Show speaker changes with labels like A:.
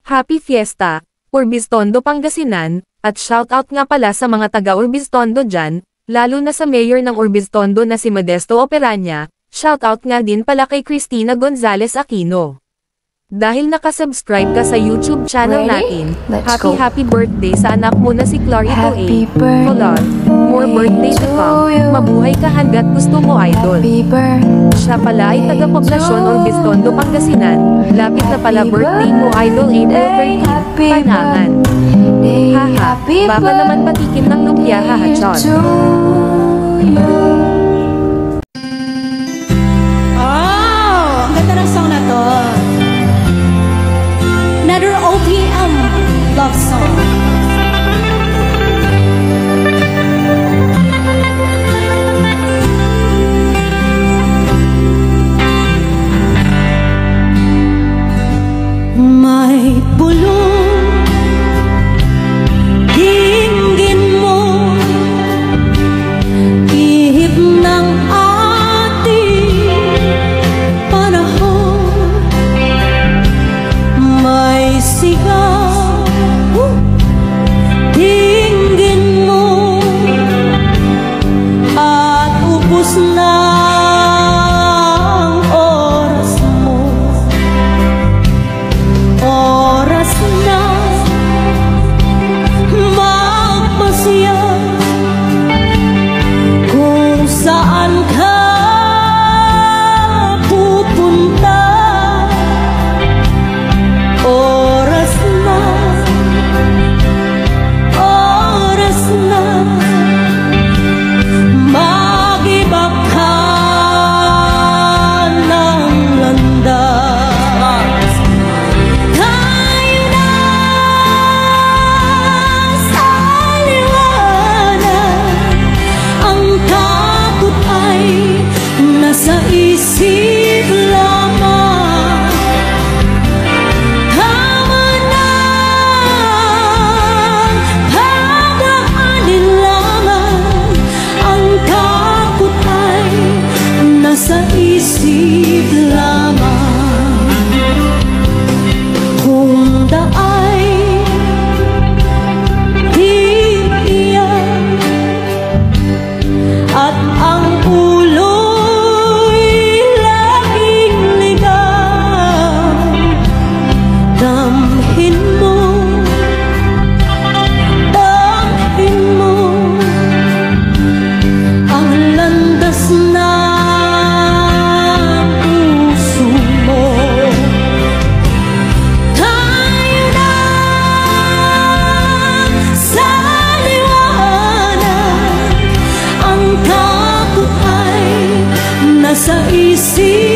A: Happy Fiesta, Urbistondo Pangasinan, at shoutout nga pala sa mga taga Urbistondo dyan, lalo na sa mayor ng Urbistondo na si Modesto Operanya, shoutout nga din pala kay Cristina Gonzalez Aquino. Dahil nakasubscribe ka sa YouTube channel natin, happy birthday sa anak mo na si Clarito A. Colon, more birthday to come, mabuhay ka hanggat gusto mo idol. Siya pala ay taga-poblasyon Urbistondo Pangasinan, lapit na pala birthday mo idol April 30, Panangan. Haha, baka naman patikim ng lumpia hahachon.
B: Oh, ang ganda ng song na to. Another OPM love song. May bulong dinggin mo, ihip ng ating panahon. May sigaw, dinggin mo, at ubos na ang oras mo. Oras na magpasya kung saan ka pupunta. Oras na mag-iba ka ng landas. Tayo na sa liwanag, ang takot ay nasa isip lamang. Tama na pag-aalinlangan, ang takot ay nasa isip lamang. Kung daay tiiyak at ang ulo'y laging ligaw, damhin mo ang landas ng puso mo. Tayo na sa liwanag, ang takot ay nasa isip